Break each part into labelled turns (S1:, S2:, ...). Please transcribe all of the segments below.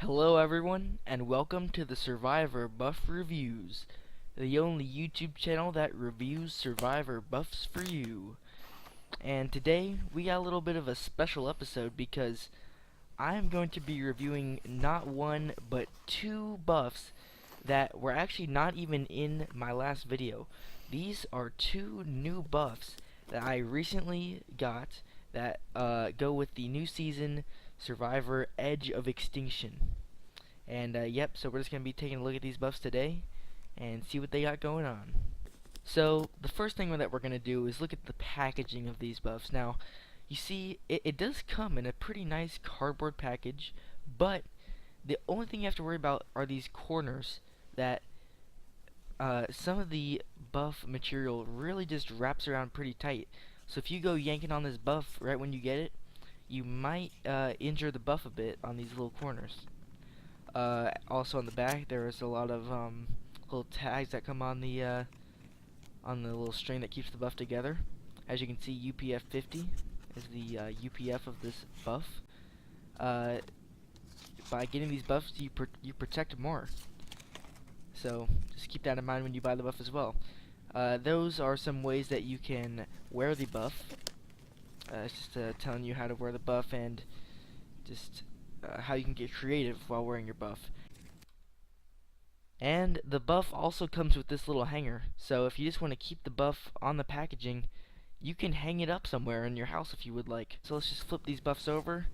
S1: Hello everyone, and welcome to the Survivor Buff Reviews, the only YouTube channel that reviews Survivor buffs for you. And today, we got a little bit of a special episode because I'm going to be reviewing not one, but two buffs that were actually not even in my last video. These are two new buffs that I recently got that go with the new season Survivor Edge of Extinction. And yep, so we're just going to be taking a look at these buffs today and see what they got going on. So the first thing that we're going to do is look at the packaging of these buffs. Now, you see, it does come in a pretty nice cardboard package, but the only thing you have to worry about are these corners that some of the buff material really just wraps around pretty tight. So if you go yanking on this buff right when you get it, you might injure the buff a bit on these little corners. Also on the back there is a lot of little tags that come on the little string that keeps the buff together. As you can see, UPF 50 is the UPF of this buff. By getting these buffs, you protect more. So just keep that in mind when you buy the buff as well. Those are some ways that you can wear the buff. It's just telling you how to wear the buff and just how you can get creative while wearing your buff. And the buff also comes with this little hanger, so if you just want to keep the buff on the packaging, you can hang it up somewhere in your house if you would like. So let's just flip these buffs over.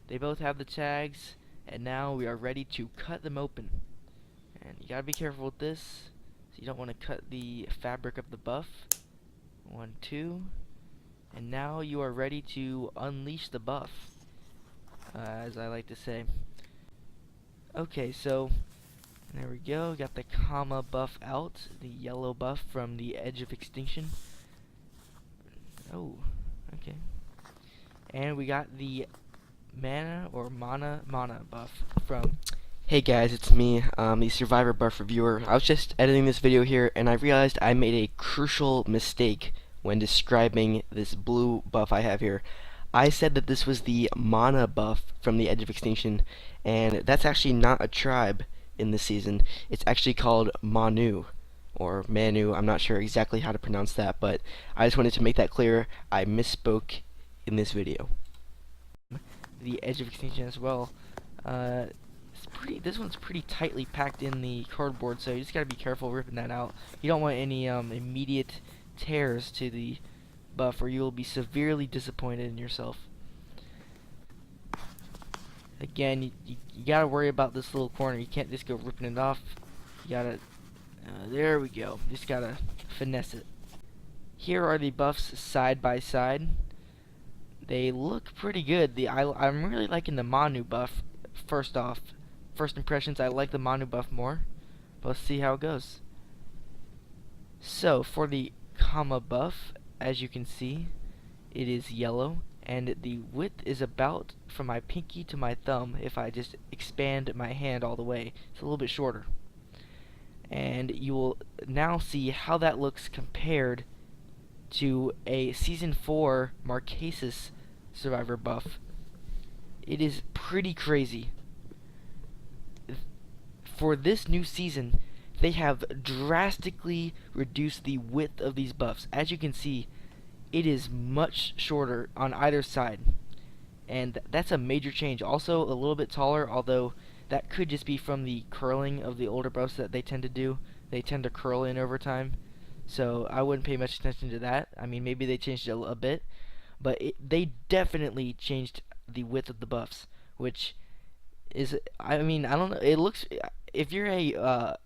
S1: They both have the tags, and now we are ready to cut them open. And you gotta be careful with this, so you don't want to cut the fabric of the buff. 1, 2, and now you are ready to unleash the buff, as I like to say. Okay, so there we go. Got the comma buff out, the yellow buff from the Edge of Extinction. Oh, okay. And we got the mana buff from. Hey guys, it's me, the Survivor buff reviewer. I was just editing this video here, and I realized I made a crucial mistake when describing this blue buff I have here. I said that this was the mana buff from the Edge of Extinction, and that's actually not a tribe in this season. It's actually called Manu, or Manu. I'm not sure exactly how to pronounce that, but I just wanted to make that clear. I misspoke in this video. The Edge of Extinction as well. This one's pretty tightly packed in the cardboard, so you just gotta be careful ripping that out. You don't want any immediate tears to the buff, or you will be severely disappointed in yourself. Again, you gotta worry about this little corner. You can't just go ripping it off. You gotta, there we go. Just gotta finesse it. Here are the buffs side by side. They look pretty good. I'm really liking the Manu buff. First impressions, I like the Manu buff more. But let's see how it goes. So for the comma buff, as you can see, it is yellow, and the width is about from my pinky to my thumb. If I just expand my hand all the way, it's a little bit shorter. And you will now see how that looks compared to a Season 4 Marquesas Survivor buff. It is pretty crazy. For this new season, they have drastically reduced the width of these buffs. As you can see, it is much shorter on either side, and that's a major change. Also a little bit taller, although that could just be from the curling of the older buffs that they tend to do. They tend to curl in over time, so I wouldn't pay much attention to that. I mean, maybe they changed it a bit, but they definitely changed the width of the buffs, which is, I mean, I don't know, it looks, if you're a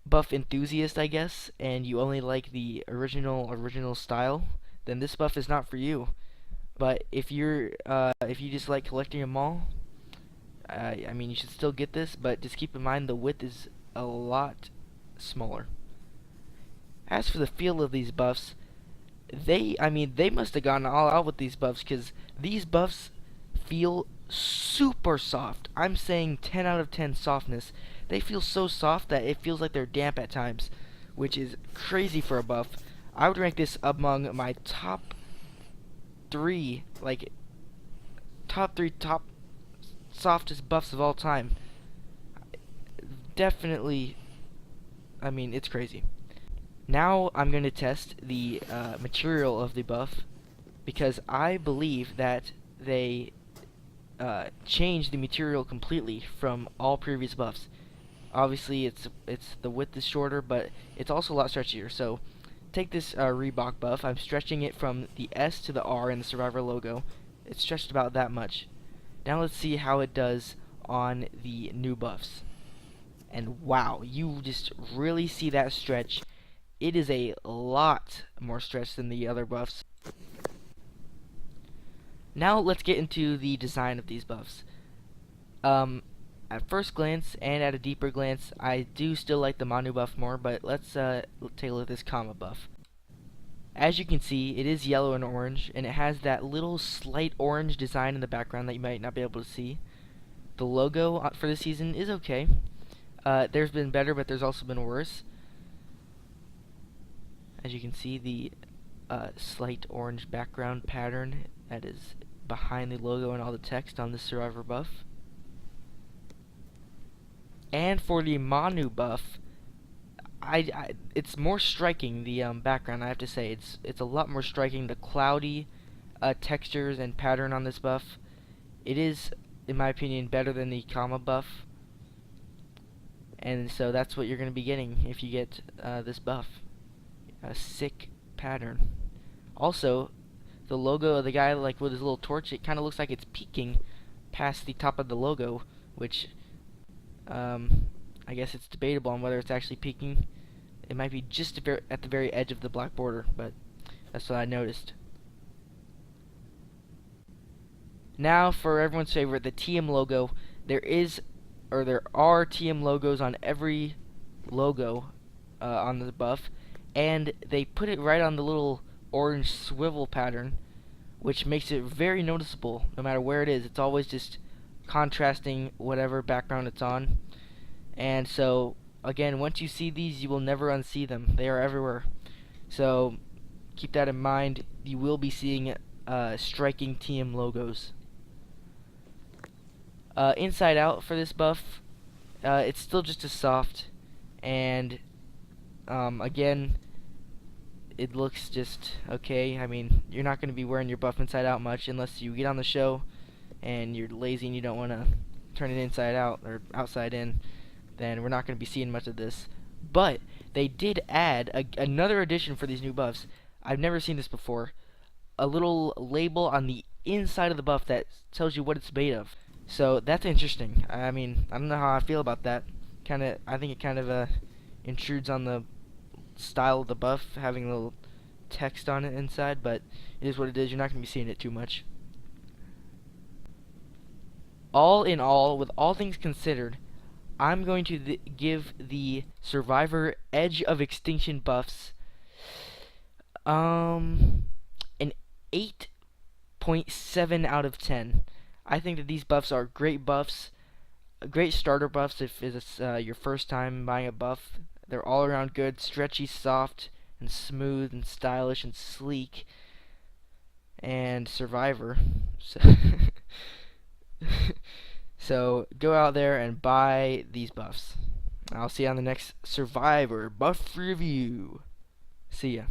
S1: buff enthusiast, I guess, and you only like the original style, then this buff is not for you. But if you just like collecting them all, I mean, you should still get this, but just keep in mind the width is a lot smaller. As for the feel of these buffs, they must have gone all out with these buffs, because these buffs feel super soft. I'm saying 10 out of 10 softness. They feel so soft that it feels like they're damp at times, which is crazy for a buff. I would rank this among my top 3, top softest buffs of all time. Definitely, I mean, it's crazy. Now I'm going to test the material of the buff, because I believe that they changed the material completely from all previous buffs. Obviously, it's the width is shorter, but it's also a lot stretchier. So take this Reebok buff. I'm stretching it from the S to the R in the Survivor logo. It's stretched about that much. Now let's see how it does on the new buffs. And wow, you just really see that stretch. It is a lot more stretch than the other buffs. Now let's get into the design of these buffs. At first glance and at a deeper glance, I do still like the Manu buff more, but let's take a look at this Kama buff. As you can see, it is yellow and orange, and it has that little slight orange design in the background that you might not be able to see. The logo for this season is okay. There's been better, but there's also been worse. As you can see, the slight orange background pattern that is behind the logo and all the text on this Survivor buff. And for the Manu buff, it's more striking, the background, I have to say. It's a lot more striking, the cloudy textures and pattern on this buff. It is, in my opinion, better than the Kama buff. And so that's what you're going to be getting if you get this buff. A sick pattern. Also, the logo of the guy, like with his little torch, it kind of looks like it's peeking past the top of the logo, which I guess it's debatable on whether it's actually peeking. It might be just at the very edge of the black border, but that's what I noticed. Now for everyone's favorite, the TM logo. There are TM logos on every logo on the buff, and they put it right on the little orange swivel pattern, which makes it very noticeable no matter where it is. It's always just contrasting whatever background it's on. And so again, once you see these, you will never unsee them. They are everywhere. So keep that in mind. You will be seeing striking TM logos. Inside out for this buff, it's still just as soft, and again, it looks just okay. I mean, you're not going to be wearing your buff inside out much unless you get on the show and you're lazy and you don't want to turn it inside out or outside in. Then we're not going to be seeing much of this. But they did add another addition for these new buffs. I've never seen this before. A little label on the inside of the buff that tells you what it's made of. So that's interesting. I mean, I don't know how I feel about that. I think it kind of intrudes on the style of the buff, having a little text on it inside, but it is what it is. You're not going to be seeing it too much. All in all, with all things considered, I'm going to give the Survivor Edge of Extinction buffs an 8.7 out of 10. I think that these buffs are great buffs, great starter buffs if it's your first time buying a buff. They're all around good, stretchy, soft, and smooth, and stylish, and sleek, and Survivor. So, so go out there and buy these buffs. I'll see you on the next Survivor buff review. See ya.